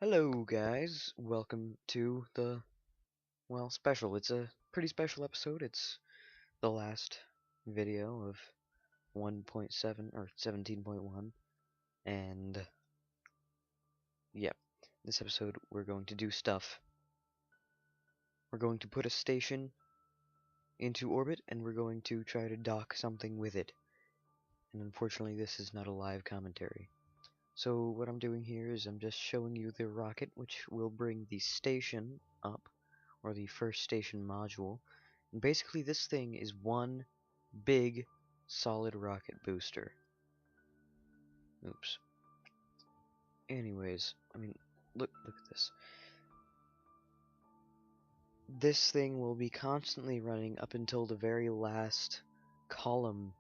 Hello, guys. Welcome to the, special. It's a pretty special episode. It's the last video of 1.7 or 17.1. And, yeah, this episode we're going to do stuff. We're going to put a station into orbit, and we're going to try to dock something with it. And unfortunately, this is not a live commentary. So what I'm doing here is I'm just showing you the rocket, which will bring the station up, or the first station module. And basically this thing is one big solid rocket booster. Oops. Anyways, look at this. This thing will be constantly running up until the very last column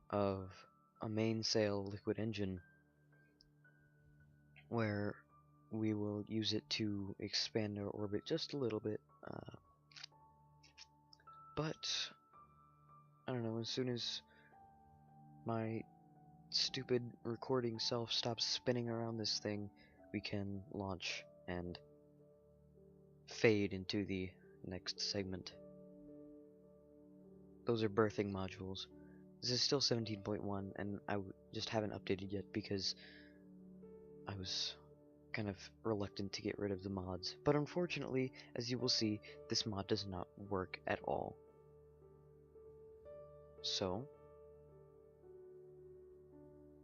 of a mainsail liquid engine, where we will use it to expand our orbit just a little bit. But I don't know, as soon as my stupid recording self stops spinning around this thing, we can launch and fade into the next segment. Those are birthing modules. This is still 17.1, and I just haven't updated yet because I was kind of reluctant to get rid of the mods. But unfortunately, as you will see, this mod does not work at all. So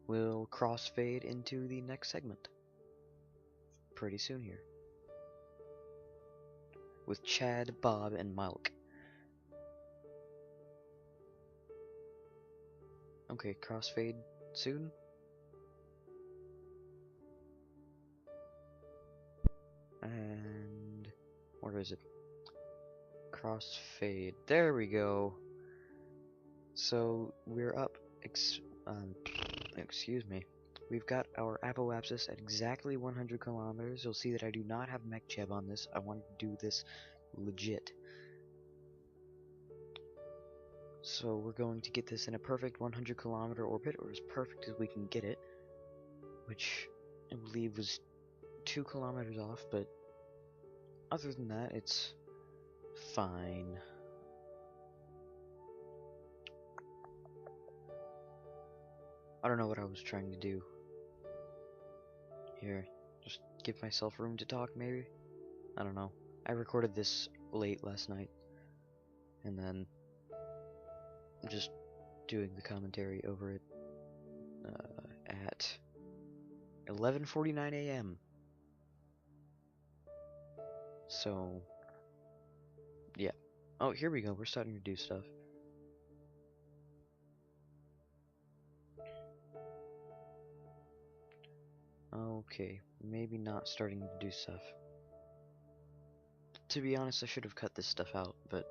we'll crossfade into the next segment pretty soon here with Chad, Bob, and Malk. Okay, crossfade soon. And where is it? Crossfade. There we go. So we're up. Excuse me. We've got our apoapsis at exactly 100 kilometers. You'll see that I do not have mech on this. I wanted to do this legit. So we're going to get this in a perfect 100 kilometer orbit, or as perfect as we can get it, which I believe was 2 kilometers off, but other than that, it's fine. I don't know what I was trying to do. Here, just give myself room to talk, maybe? I don't know. I recorded this late last night, and then I'm just doing the commentary over it at 11:49 a.m. So, yeah. Oh, here we go. We're starting to do stuff. Okay, maybe not starting to do stuff. To be honest, I should have cut this stuff out, but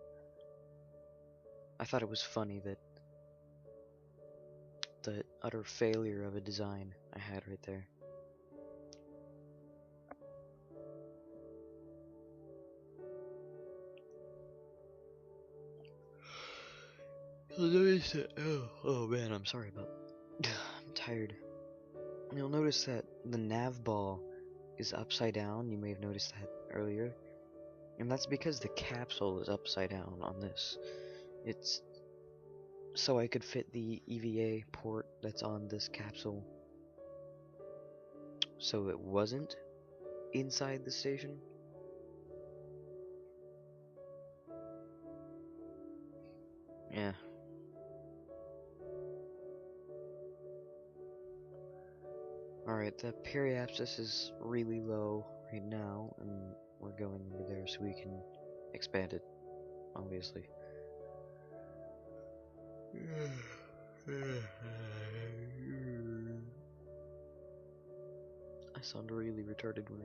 I thought it was funny that the utter failure of a design I had right there. You'll notice that. Oh man, I'm sorry about. I'm tired. You'll notice that the nav ball is upside down. You may have noticed that earlier. And that's because the capsule is upside down on this. It's so I could fit the EVA port that's on this capsule so it wasn't inside the station. Yeah. Alright, the periapsis is really low right now, and we're going over there so we can expand it, obviously. I sound really retarded when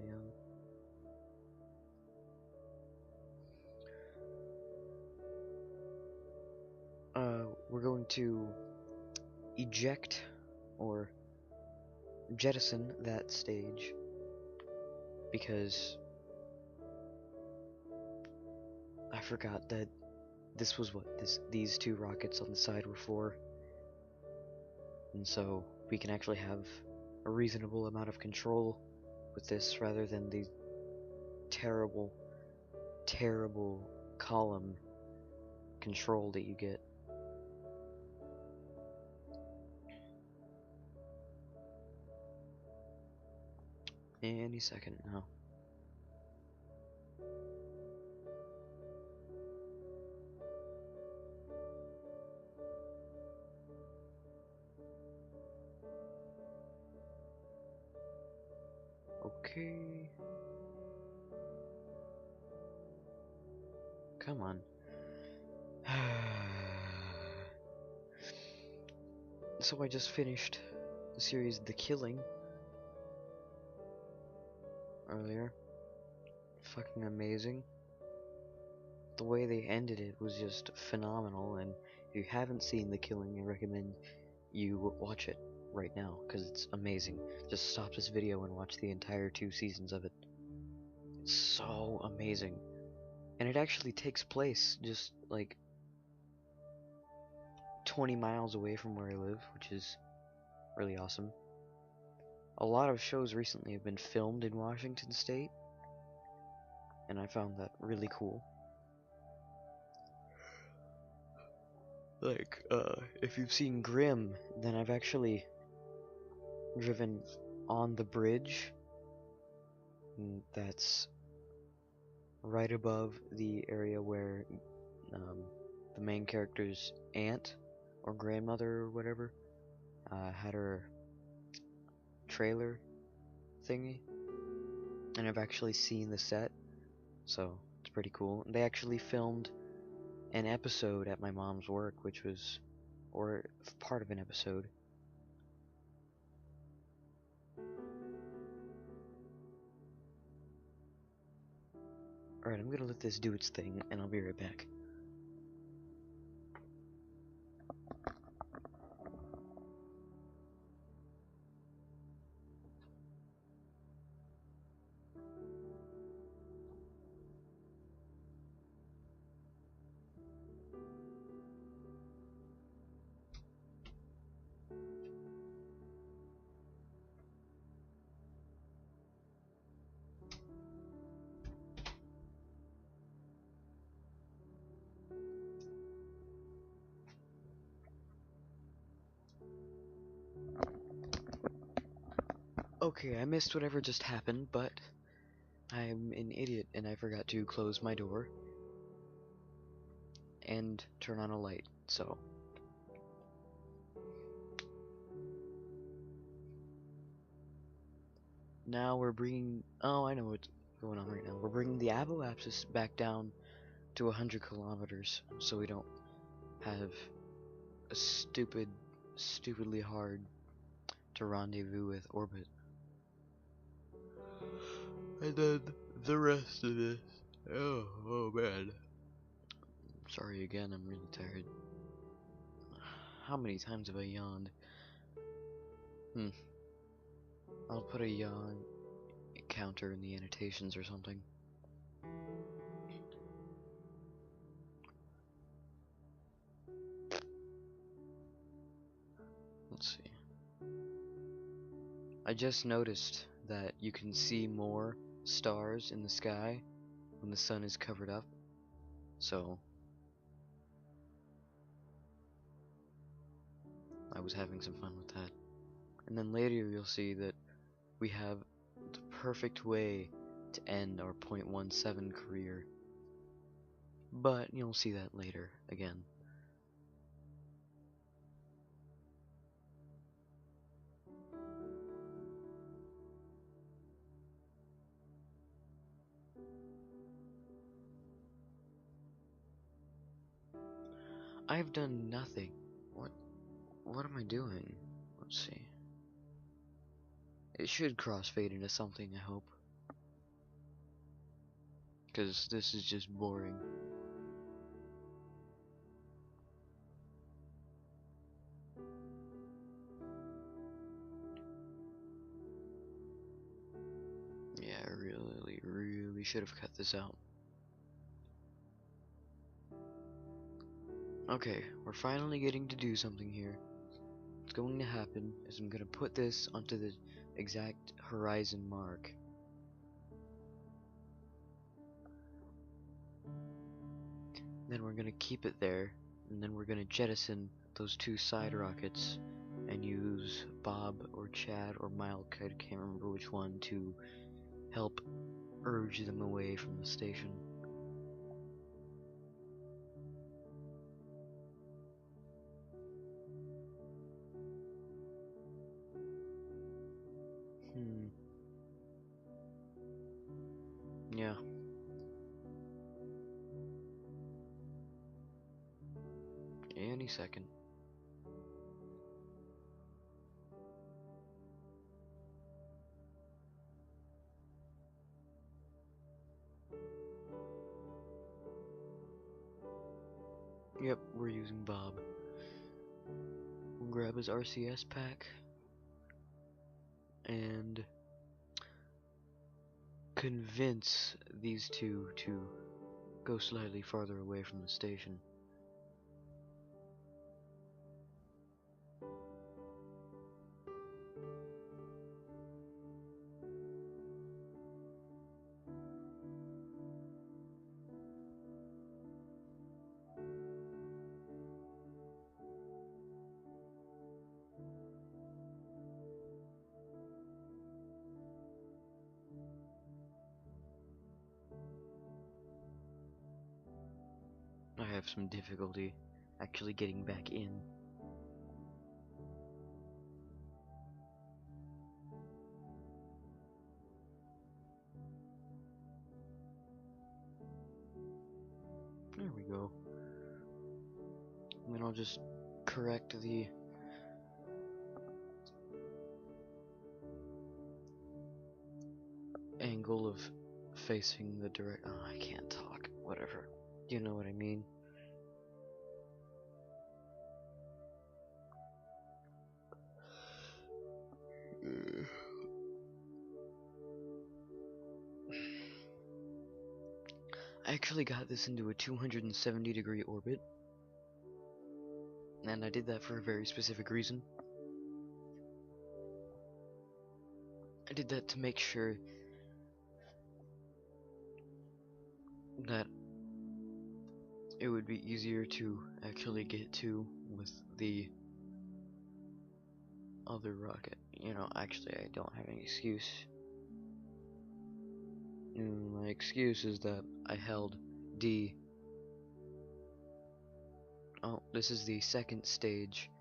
I we're going to eject or jettison that stage because I forgot that this was what these two rockets on the side were for, and so we can actually have a reasonable amount of control with this rather than the terrible, terrible column control that you get. Any second now. Okay. Come on. So I just finished the series The Killing earlier. Fucking amazing. The way they ended it was just phenomenal, and if you haven't seen The Killing, I recommend you watch it right now, because it's amazing. Just stop this video and watch the entire 2 seasons of it. It's so amazing. And it actually takes place just like 20 miles away from where I live, which is really awesome. A lot of shows recently have been filmed in Washington State, and I found that really cool. Like, if you've seen Grimm, then I've actually driven on the bridge that's right above the area where the main character's aunt or grandmother or whatever had her trailer thingy, and I've actually seen the set, so it's pretty cool. They actually filmed an episode at my mom's work, which was, or part of an episode. Alright, I'm gonna let this do its thing, and I'll be right back. Okay, I missed whatever just happened, but I'm an idiot and I forgot to close my door and turn on a light, so now we're bringing, oh, I know what's going on right now. We're bringing the apoapsis back down to 100 kilometers, so we don't have a stupidly hard to rendezvous with orbit. And then the rest of this, oh man. Sorry again, I'm really tired. How many times have I yawned? I'll put a yawn counter in the annotations or something. Let's see. I just noticed that you can see more stars in the sky when the sun is covered up, so I was having some fun with that. And then later you'll see that we have the perfect way to end our .17 career. But you'll see that later again. I've done nothing. What am I doing? Let's see. It should crossfade into something, I hope. Because this is just boring. Yeah, I really should have cut this out. Okay, we're finally getting to do something here. What's going to happen is I'm going to put this onto the exact horizon mark. Then we're gonna keep it there, and then we're gonna jettison those 2 side rockets and use Bob or Chad or Milk, I can't remember which one, to help urge them away from the station. Yeah. Any second. Yep, we're using Bob. We'll grab his RCS pack and convince these 2 to go slightly farther away from the station. I have some difficulty actually getting back in. There we go. And then I'll just correct the angle of facing the direct. Oh, I can't talk. Whatever. You know what I mean. I actually got this into a 270-degree orbit, and I did that for a very specific reason. I did that to make sure that it would be easier to actually get to with the other rocket. You know, actually, I don't have any excuse. My excuse is that I held D. Oh, this is the second stage,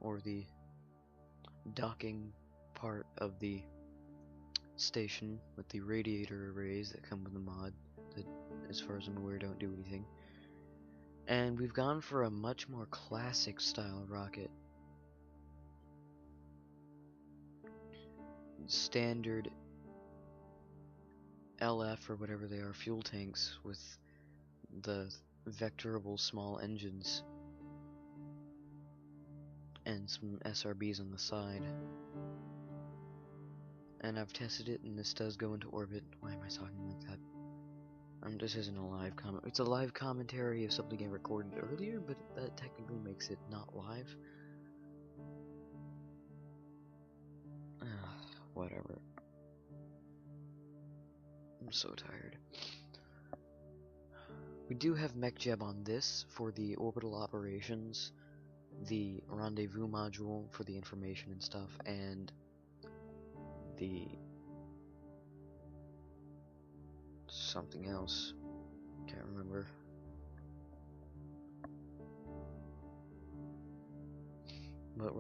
or the docking part of the station with the radiator arrays that come with the mod that, as far as I'm aware, don't do anything. And we've gone for a much more classic style rocket. Standard LF or whatever they are, fuel tanks with the vectorable small engines and some SRBs on the side. And I've tested it, and this does go into orbit. Why am I talking like that? This isn't a live comment. It's a live commentary of something I recorded earlier, but that technically makes it not live. Whatever. I'm so tired. We do have MechJeb on this for the orbital operations, the rendezvous module for the information and stuff, and the something else. Can't remember. But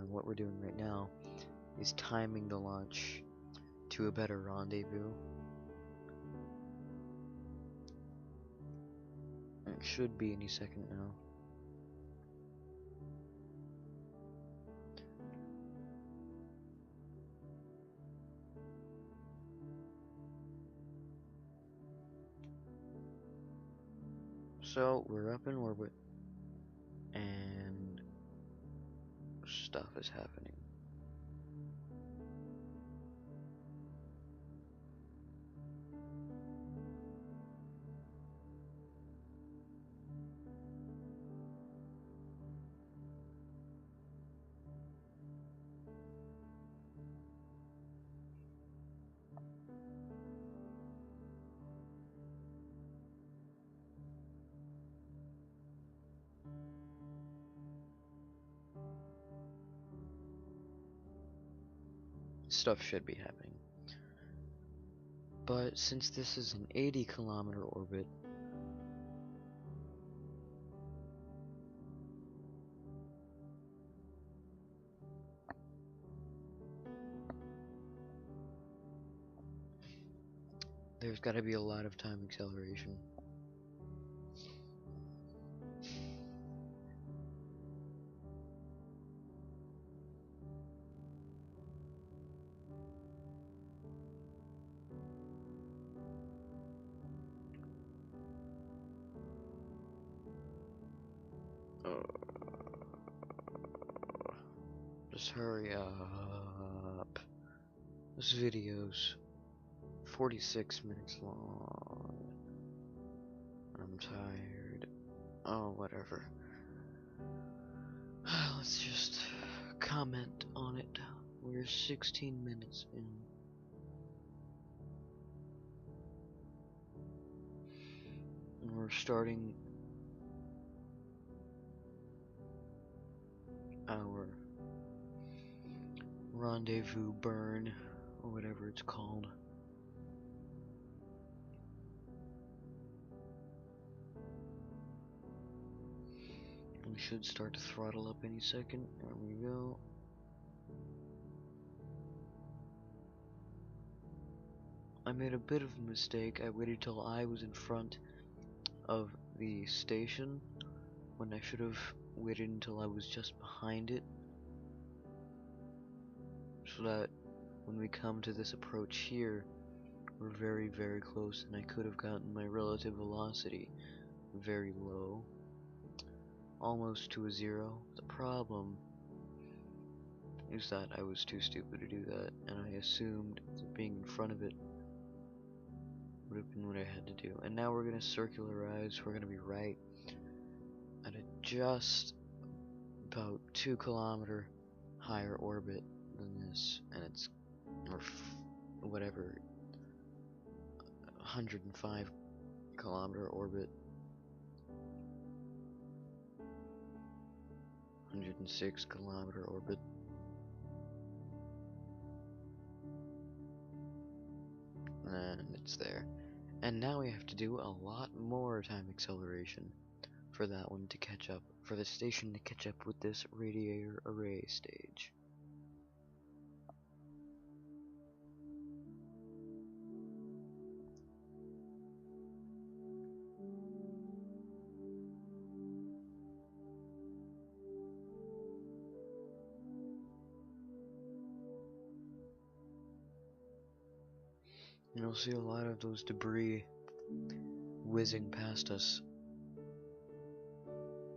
what we're doing right now is timing the launch to a better rendezvous. It should be any second now. So we're up in orbit, and stuff is happening. stuff should be happening. But since this is an 80-kilometer orbit, there's got to be a lot of time acceleration. Just hurry up. This video's 46 minutes long. I'm tired. Oh, whatever. Let's just comment on it. We're 16 minutes in. And we're starting our rendezvous burn, or whatever it's called. We should start to throttle up any second. There we go. I made a bit of a mistake. I waited till I was in front of the station when I should have waited until I was just behind it, so that when we come to this approach here, we're very, very close, and I could have gotten my relative velocity very low, almost to a 0. The problem is that I was too stupid to do that, and I assumed that being in front of it would have been what I had to do. And now we're going to circularize. We're going to be right at a just about 2-kilometer higher orbit than this, and it's, or whatever, 105-kilometer orbit, 106-kilometer orbit. And it's there. And now we have to do a lot more time acceleration for that one to catch up, for the station to catch up with this radiator array stage. You'll see a lot of those debris whizzing past us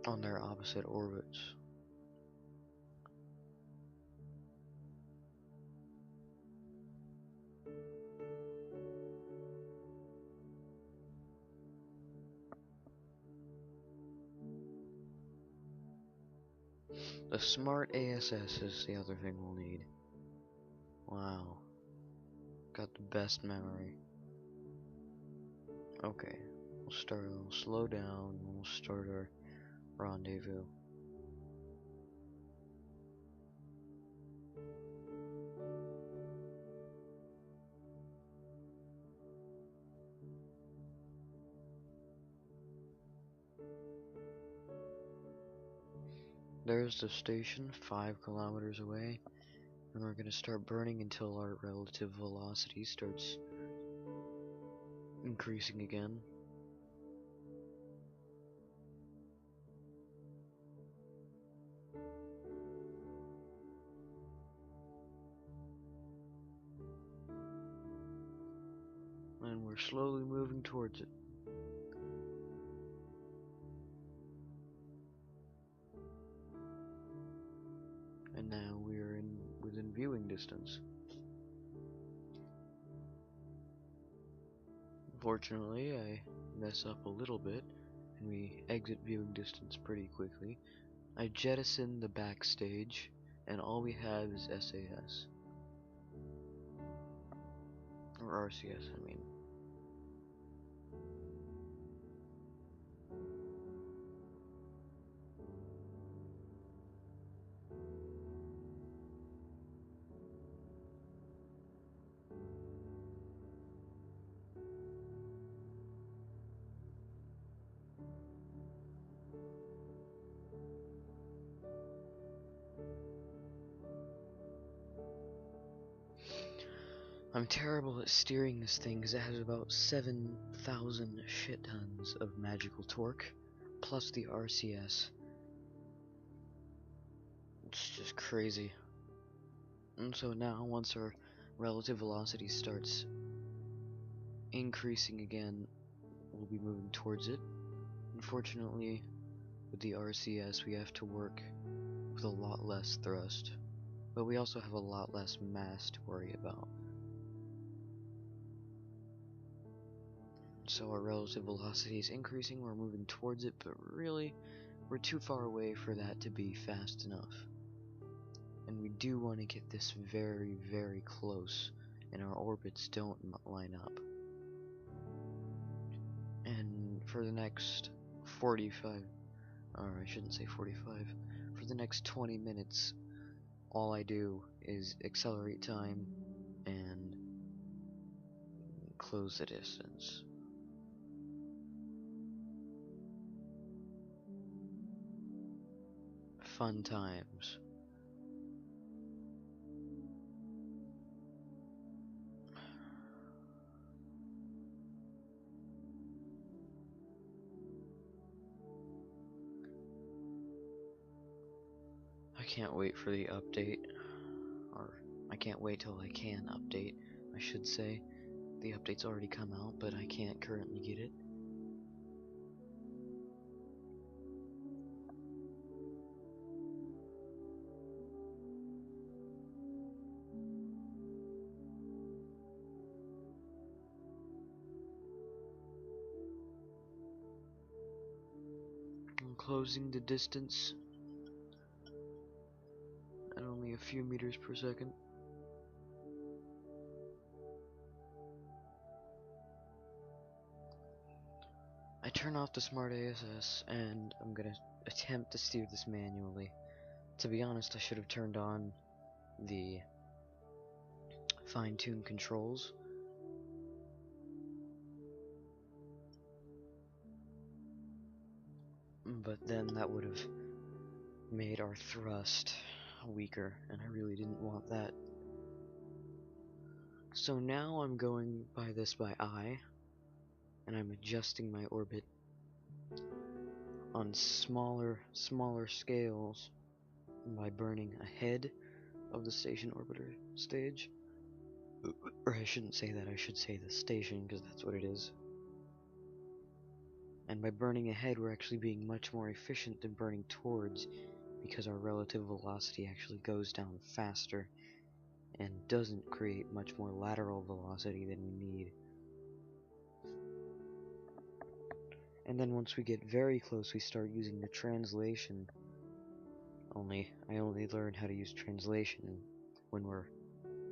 on their opposite orbits. The smart ASS is the other thing we'll need. Wow. Got the best memory. Okay. We'll slow down, we'll start our rendezvous. There's the station, 5 kilometers away, and we're gonna start burning until our relative velocity starts increasing again. And we're slowly moving towards it. And now we're within viewing distance. Unfortunately, I mess up a little bit, and we exit viewing distance pretty quickly. I jettison the backstage, and all we have is SAS. Or RCS, I mean. I'm terrible at steering this thing because it has about 7,000 shit tons of magical torque, plus the RCS. It's just crazy. And so now, once our relative velocity starts increasing again, we'll be moving towards it. Unfortunately, with the RCS, we have to work with a lot less thrust, but we also have a lot less mass to worry about. So our relative velocity is increasing, we're moving towards it, but really, we're too far away for that to be fast enough. And we do want to get this very, very close, and our orbits don't line up. And for the next 45, or I shouldn't say 45, for the next 20 minutes, all I do is accelerate time and close the distance. Fun times. I can't wait for the update, or I can't wait till I can update, I should say. The update's already come out, but I can't currently get it. I'm closing the distance at only a few meters per second. I turn off the smart ASS and I'm gonna attempt to steer this manually. To be honest, I should have turned on the fine-tune controls. But then that would have made our thrust weaker, and I really didn't want that. So now I'm going by this by eye, and I'm adjusting my orbit on smaller scales by burning ahead of the station orbiter stage. Or I shouldn't say that, I should say the station, because that's what it is. And by burning ahead, we're actually being much more efficient than burning towards, because our relative velocity actually goes down faster and doesn't create much more lateral velocity than we need. And then once we get very close, we start using the translation. I only learned how to use translation when we're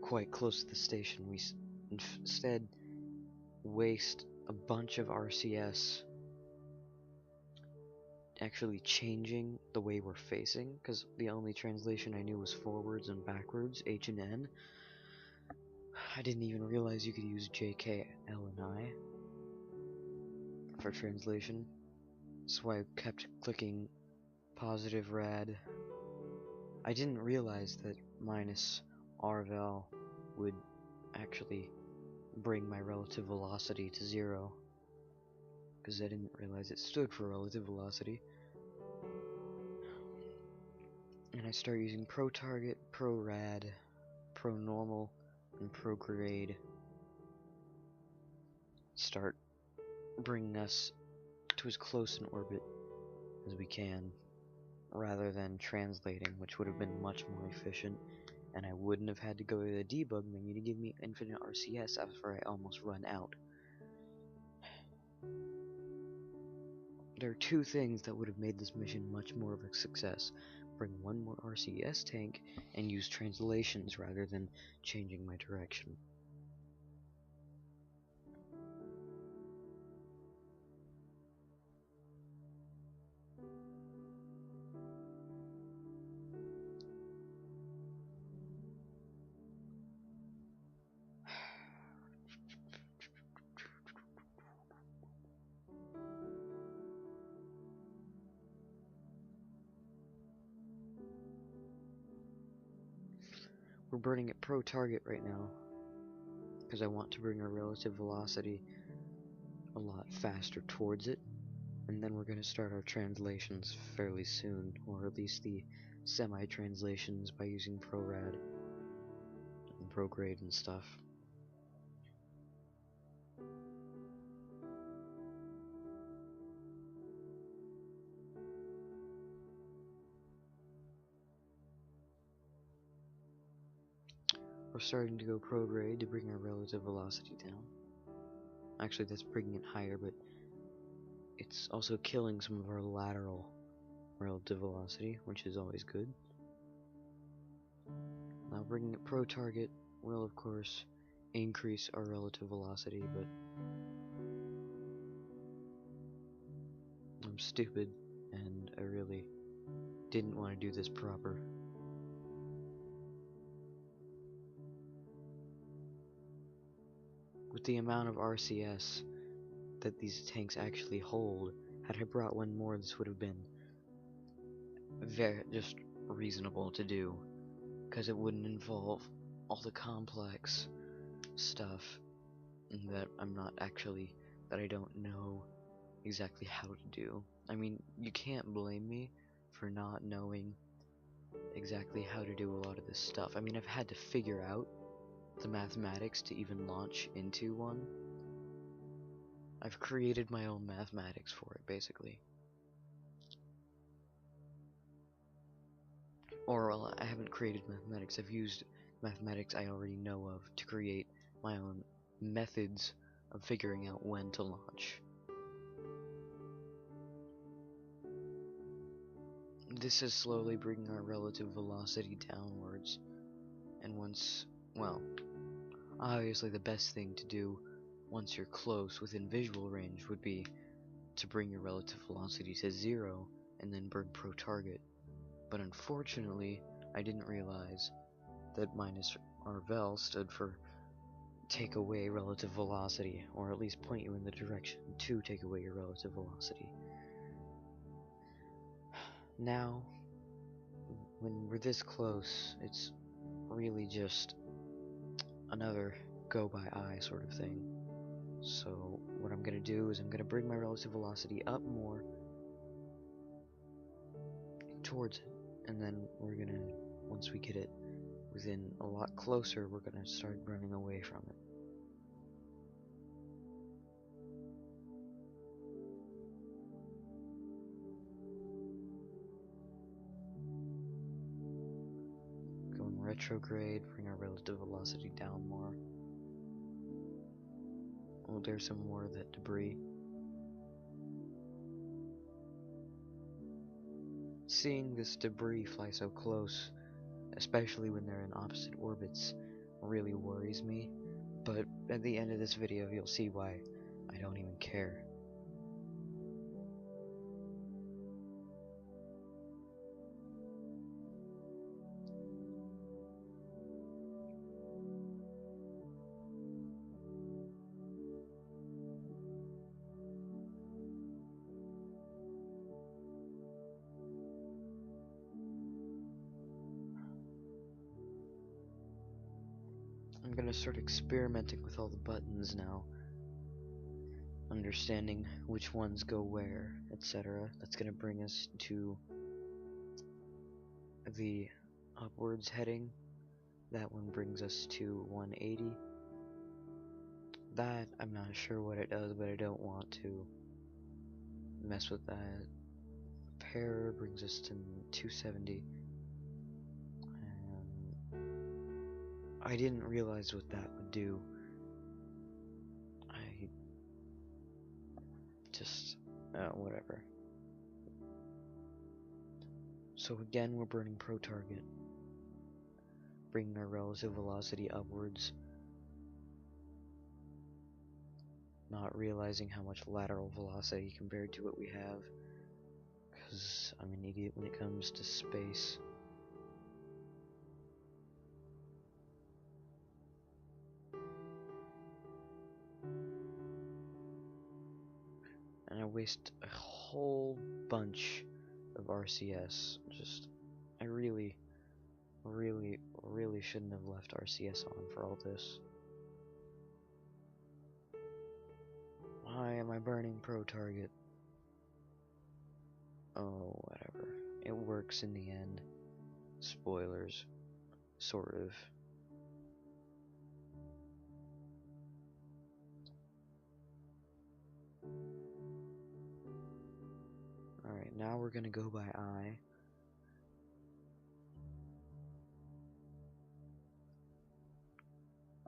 quite close to the station. We instead waste a bunch of RCS actually changing the way we're facing, because the only translation I knew was forwards and backwards, H and N. I didn't even realize you could use J, K, L, and I for translation. So I kept clicking positive rad. I didn't realize that minus RVal would actually bring my relative velocity to 0, because I didn't realize it stood for relative velocity. And I start using pro target, pro rad, pro normal, and pro grade. Start bringing us to as close an orbit as we can, rather than translating, which would have been much more efficient, and I wouldn't have had to go to the debug menu to give me infinite RCS after I almost run out. There are two things that would have made this mission much more of a success: bring one more RCS tank and use translations rather than changing my direction. We're burning at pro target right now. because I want to bring our relative velocity a lot faster towards it, and then we're going to start our translations fairly soon, or at least the semi-translations by using ProRad and ProGrade and stuff. We're starting to go ProGrade to bring our relative velocity down. Actually, that's bringing it higher, but it's also killing some of our lateral relative velocity, which is always good. Now bringing it Pro Target will, of course, increase our relative velocity, but I'm stupid, and I really didn't want to do this proper. With the amount of RCS that these tanks actually hold, had I brought one more, this would have been just reasonable to do, because it wouldn't involve all the complex stuff that that I don't know exactly how to do. I mean, you can't blame me for not knowing exactly how to do a lot of this stuff. I mean, I've had to figure out the mathematics to even launch into one. I've created my own mathematics for it, basically. Or, well, I haven't created mathematics, I've used mathematics I already know of to create my own methods of figuring out when to launch. This is slowly bringing our relative velocity downwards, and well, obviously the best thing to do once you're close within visual range would be to bring your relative velocity to 0 and then burn Pro Target. But unfortunately, I didn't realize that -RVEL stood for take away relative velocity, or at least point you in the direction to take away your relative velocity. Now, when we're this close, it's really just another go by eye sort of thing. So what I'm going to do is I'm going to bring my relative velocity up more towards it, and then we're going to, once we get it within a lot closer, we're going to start running away from it. Go in retrograde, bring our relative velocity down more. Oh, there's some more of that debris. Seeing this debris fly so close, especially when they're in opposite orbits, really worries me, but at the end of this video you'll see why I don't even care. I'm gonna start experimenting with all the buttons now, understanding which ones go where, etc. That's gonna bring us to the upwards heading. That one brings us to 180. That, I'm not sure what it does, but I don't want to mess with that. Pair brings us to 270. I didn't realize what that would do. I just, whatever. So again, we're burning Pro Target, bringing our relative velocity upwards, not realizing how much lateral velocity compared to what we have, because I'm an idiot when it comes to space. And I waste a whole bunch of RCS. I really shouldn't have left RCS on for all this. pro target. Oh, whatever. It works in the end. Spoilers. Sort of. Alright, now we're gonna go by eye.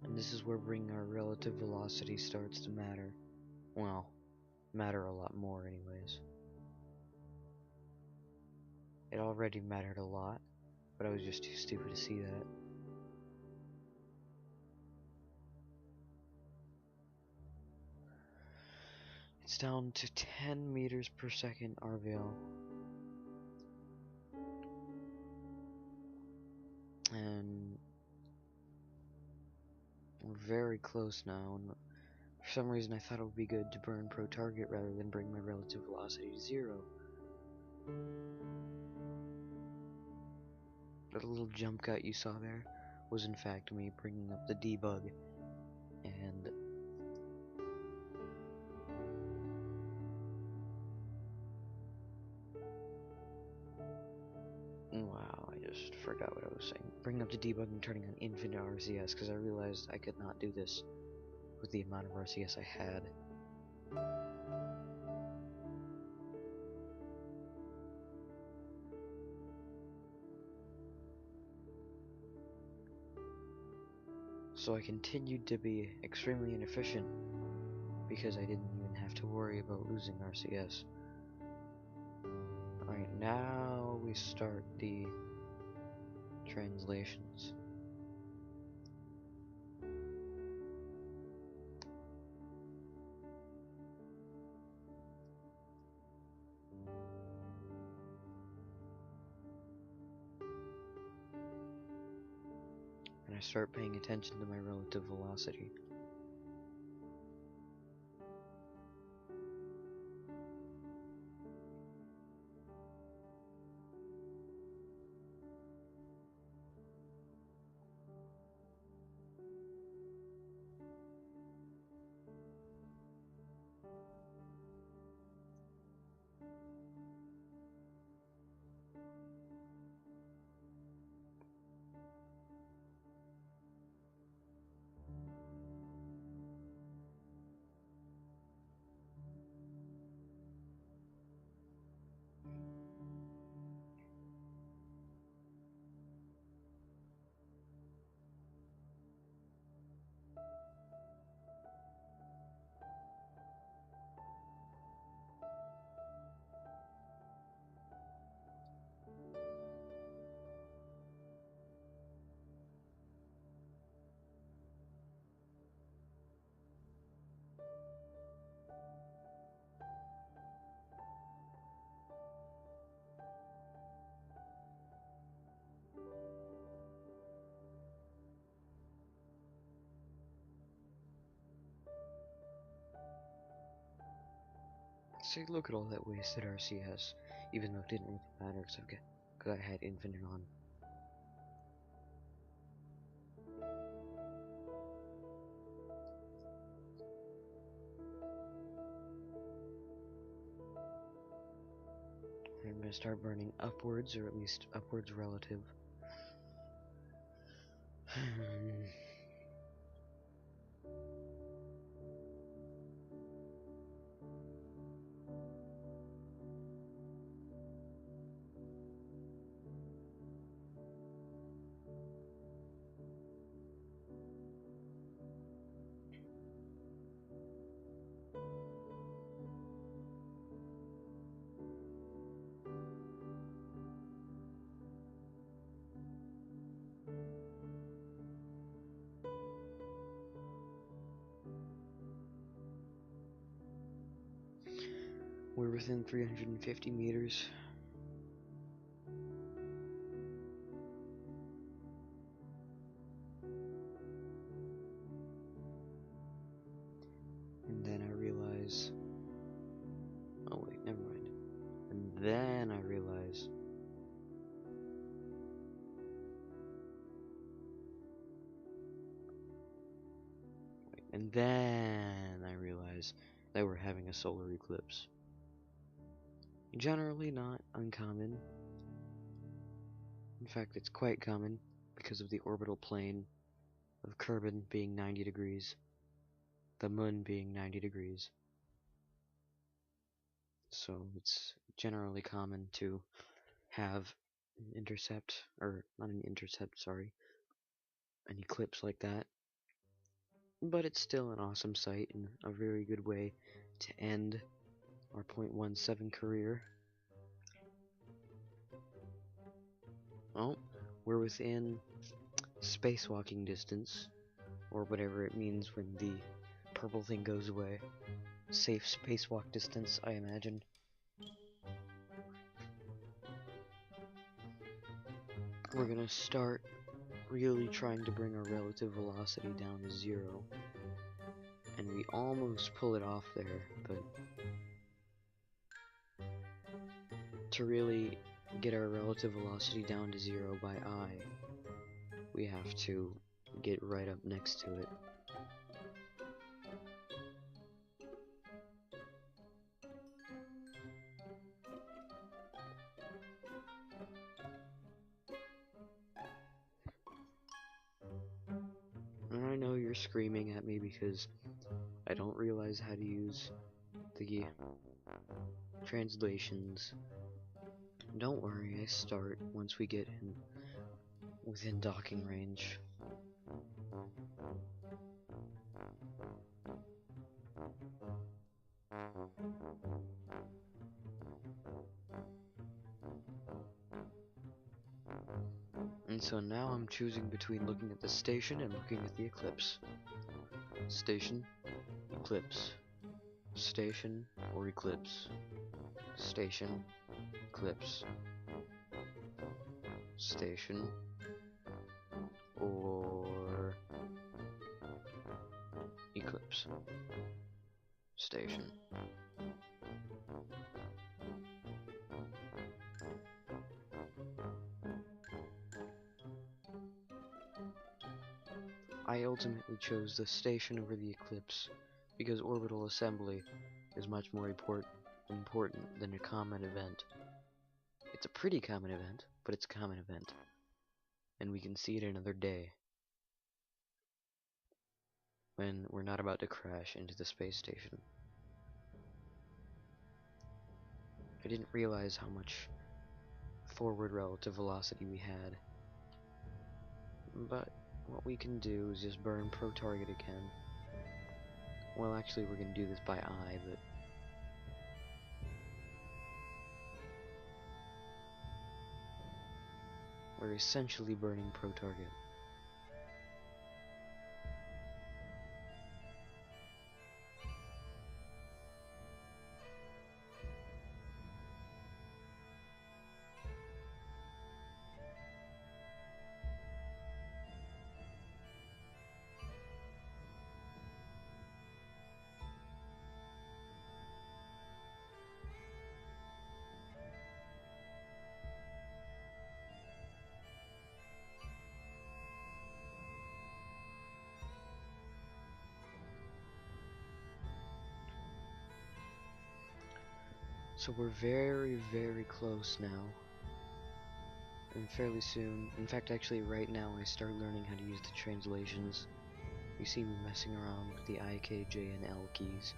And this is where bringing our relative velocity starts to matter. Well, matter a lot more anyways. It already mattered a lot, but I was just too stupid to see that. It's down to 10 meters per second RVL. And we're very close now. And for some reason I thought it would be good to burn pro target rather than bring my relative velocity to 0. The little jump cut you saw there was in fact me bringing up the debug, and wow, I just forgot what I was saying. Bringing up the debug and turning on infinite RCS because I realized I could not do this with the amount of RCS I had. So I continued to be extremely inefficient because I didn't even have to worry about losing RCS. Alright, now we start the translations. And I start paying attention to my relative velocity. See, look at all that wasted RCS, even though it didn't really matter because I had infinite on. I'm going to start burning upwards, or at least upwards relative. We're within 350 meters. And then I realize... Oh wait, never mind. And then I realize... And then I realize that we're having a solar eclipse. Generally not uncommon. In fact, it's quite common because of the orbital plane of Kerbal being 90 degrees, the moon being 90 degrees. So it's generally common to have an intercept, or not an intercept, sorry, an eclipse like that. But it's still an awesome sight and a very good way to end our .17 career. Oh, we're within spacewalking distance, or whatever it means when the purple thing goes away. Safe spacewalk distance, I imagine. We're gonna start really trying to bring our relative velocity down to 0. And we almost pull it off there, but to really get our relative velocity down to 0 by eye, we have to get right up next to it. And I know you're screaming at me because I don't realize how to use the translations. Don't worry, I start once we get within docking range. And so now I'm choosing between looking at the station and looking at the eclipse. Station, eclipse. Station or eclipse. Station, eclipse. Station or eclipse. Station. I ultimately chose the station over the eclipse because orbital assembly is much more important than a common event. It's a pretty common event, but it's a common event. And we can see it another day when we're not about to crash into the space station. I didn't realize how much forward relative velocity we had. But what we can do is just burn pro target again. Well, actually we're going to do this by eye, but we're essentially burning pro target. So we're very, very close now. And fairly soon, in fact actually right now I start learning how to use the translations. You see me messing around with the I, K, J, and L keys.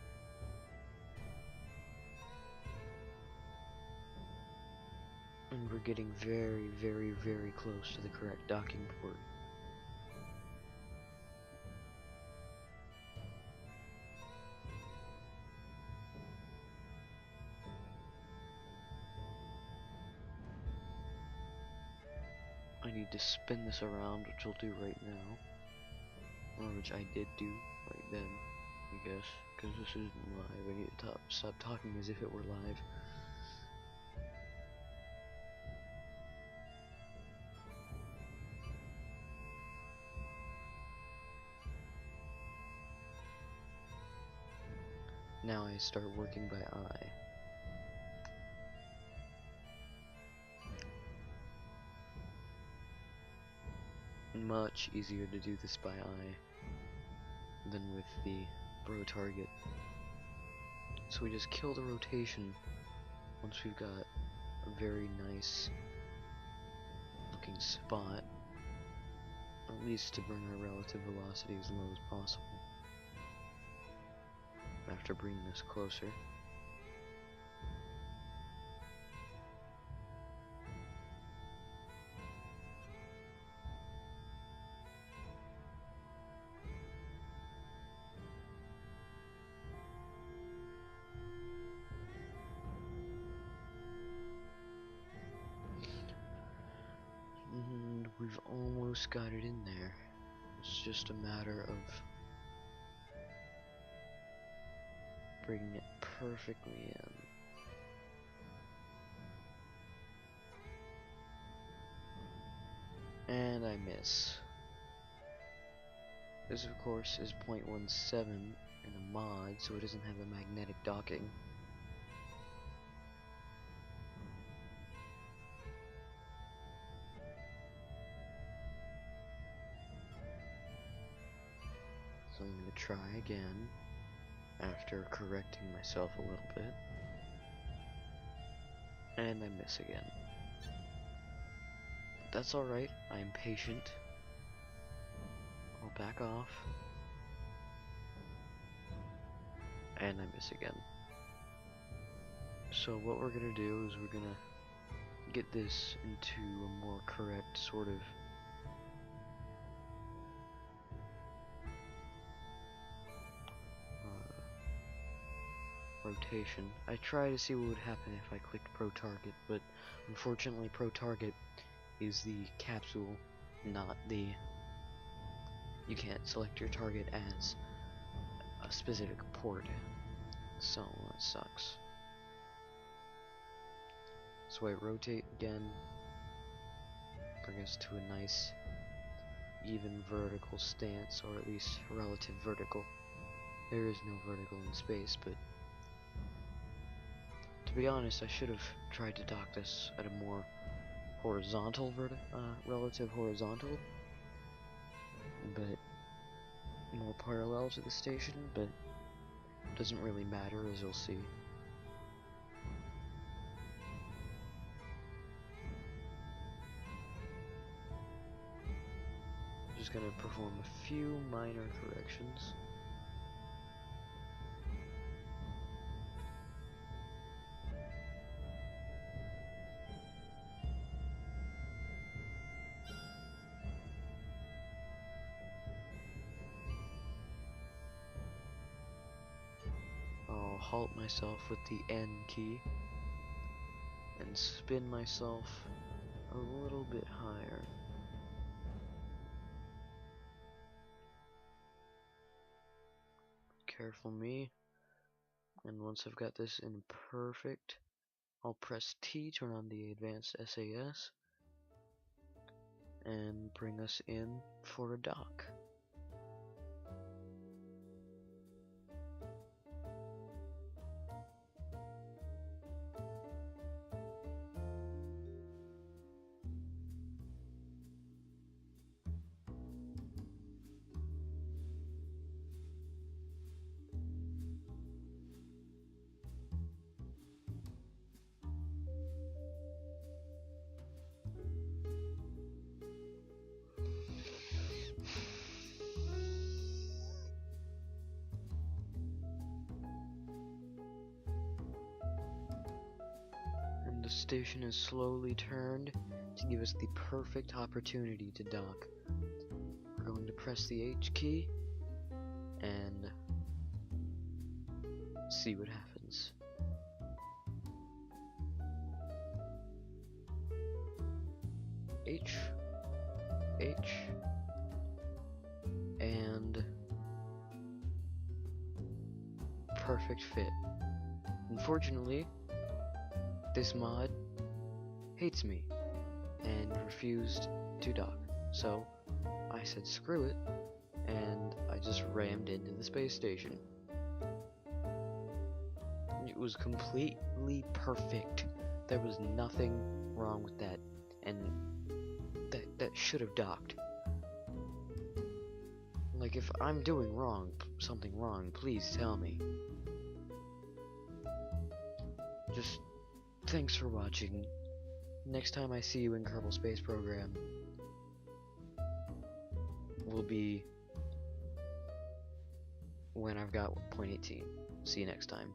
And we're getting very, very, very close to the correct docking port. I need to spin this around, which I'll do right now. Or which I did do right then, I guess. Because this isn't live. I need to stop talking as if it were live. Now I start working by eye. Much easier to do this by eye than with the bro target. So we just kill the rotation once we've got a very nice looking spot, at least to bring our relative velocity as low as possible. After bringing this closer. And we've almost got it in there. It's just a matter of bringing it perfectly in. And I miss. This of course is 0.17 in a mod, so it doesn't have a magnetic docking. So I'm going to try again after correcting myself a little bit. And I miss again. That's alright, I'm patient. I'll back off. And I miss again. So what we're gonna do is we're gonna get this into a more correct sort of rotation. I try to see what would happen if I clicked Pro Target, but unfortunately Pro Target is the capsule, not the... You can't select your target as a specific port, so that sucks. So I rotate again, bring us to a nice even vertical stance, or at least relative vertical. There is no vertical in space, but to be honest, I should have tried to dock this at a more horizontal relative horizontal, but more parallel to the station, but it doesn't really matter, as you'll see. Just gonna perform a few minor corrections. I'll halt myself with the N key and spin myself a little bit higher. Careful me. And once I've got this in perfect, I'll press T, turn on the advanced SAS, and bring us in for a dock. And the station is slowly turned to give us the perfect opportunity to dock. We're going to press the H key and see what happens. H, and perfect fit. Unfortunately, this mod hates me and refused to dock, so I said screw it, and I just rammed into the space station. It was completely perfect. There was nothing wrong with that, and that should have docked. Like, if I'm doing something wrong, please tell me. thanks for watching. Next time I see you in Kerbal Space Program will be when I've got .18. See you next time.